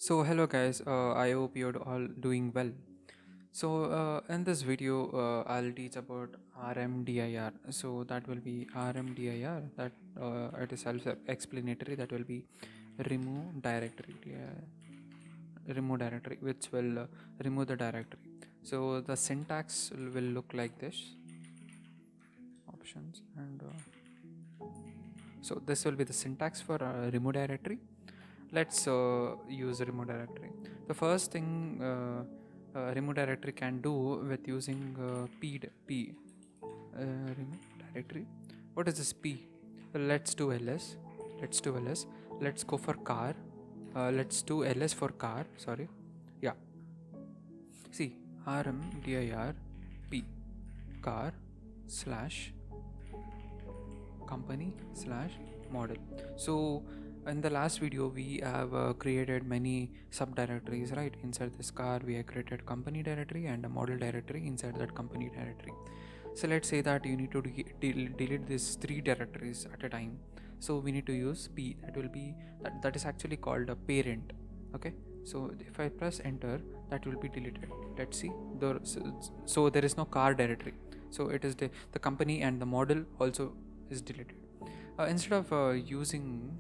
So hello guys, I hope you're all doing well. So in this video, I'll teach about rmdir. So that will be rmdir. That it is self-explanatory. That will be remove directory. Remove directory, which will remove the directory. So the syntax will look like this. Options and so this will be the syntax for remove directory. Let's use remove directory. The first thing remove directory can do with using p remove directory. What is this p? Let's do ls. Let's do ls. Let's go for car. Let's do ls for car. Sorry. Yeah. See, rmdir p car slash company slash model. So in the last video we have created many subdirectories, right? Inside this car we have created company directory and a model directory inside that company directory. So let's say that you need to delete these three directories at a time. So we need to use p. That will be that is actually called a parent. Okay, so if I press enter, that will be deleted. Let's see, so there is no car directory, so it is the company and the model also is deleted. Instead of using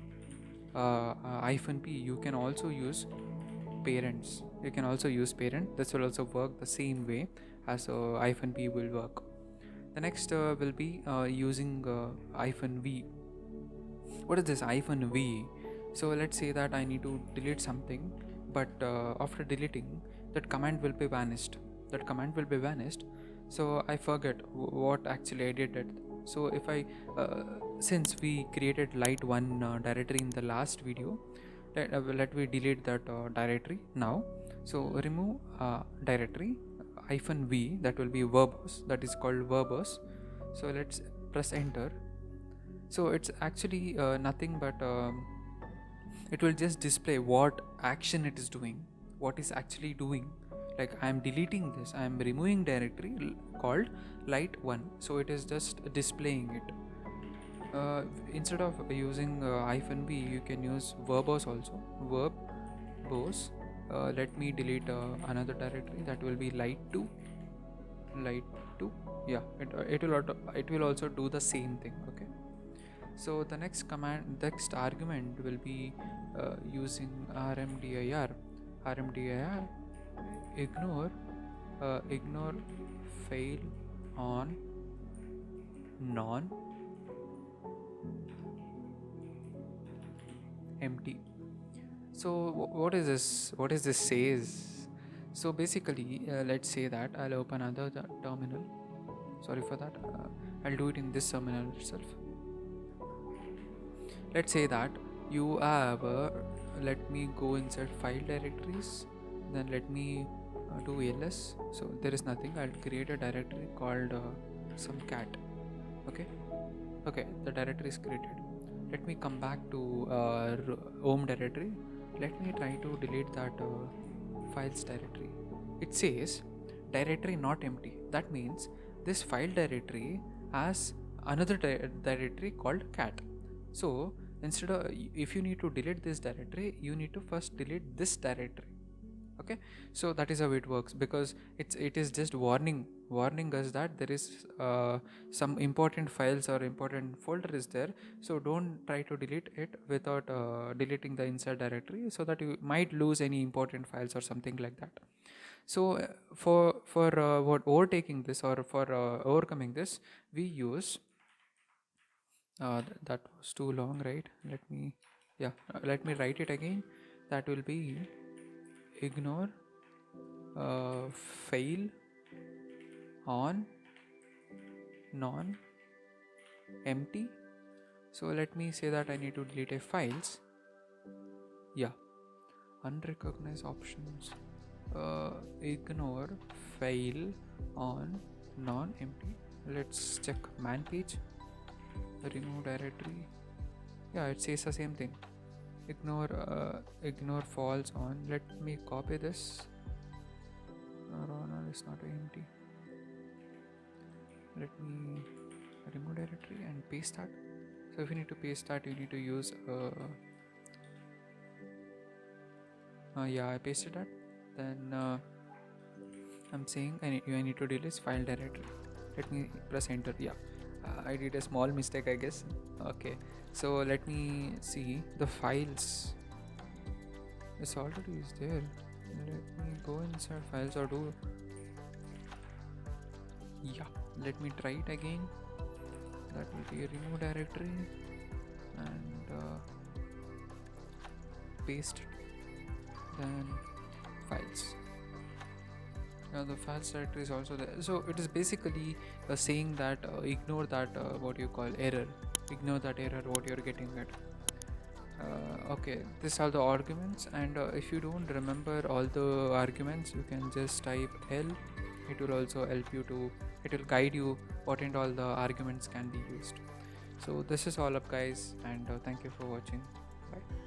hyphen p, you can also use parents. You can also use parent. This will also work the same way as hyphen p will work. The next will be using hyphen v. What is this hyphen v? So let's say that I need to delete something, but after deleting, that command will be vanished. That command will be vanished. So I forget what actually I did it. So if I since we created light one directory in the last video, let me delete that directory now. So remove directory hyphen v, that will be verbose, that is called verbose. So let's press enter. So it's actually nothing but it will just display what action it is doing, what is actually doing. Like I am deleting this, I am removing directory called light1, so it is just displaying it. Instead of using hyphen v, you can use verbose also, verbose. Let me delete another directory, that will be light2. Light2, yeah, it will also do the same thing. Okay, so the next argument will be using rmdir. Rmdir ignore fail on non empty. So what is this? What is this says? So basically, let's say that I'll open another terminal. Sorry for that. I'll do it in this terminal itself. Let's say that you have let me go inside file directories, then let me do ls. So there is nothing. I'll create a directory called some cat. Okay, the directory is created. Let me come back to home directory. Let me try to delete that files directory. It says directory not empty. That means this file directory has another directory called cat. So instead of, if you need to delete this directory, you need to first delete this directory. Okay, so that is how it works, because it is just warning us that there is some important files or important folder is there. So don't try to delete it without deleting the inside directory, so that you might lose any important files or something like that. So for what overtaking this, or for overcoming this, we use that was too long, right? Let me write it again. That will be ignore fail on non empty. So let me say that I need to delete a files. Yeah, unrecognized options. Ignore fail on non empty. Let's check man page. Remove directory. Yeah, it says the same thing. Ignore false on. Let me copy this. No, it's not empty. Let me remove directory and paste that. So if you need to paste that, you need to use Yeah, I pasted that. Then I'm saying I need to delete file directory. Let me press enter. Yeah, I did a small mistake, I guess. Okay, so let me see the files. This already is there. Let me go inside files or do. Yeah, let me try it again. That will be a remove directory and paste it. Then files. Now the files directory is also there. So it is basically saying that ignore that what you call error. Ignore that error what you're getting at. Okay, these are the arguments, and if you don't remember all the arguments, you can just type L. It will also help you to. It will guide you what and all the arguments can be used. So this is all up, guys, and thank you for watching. Bye.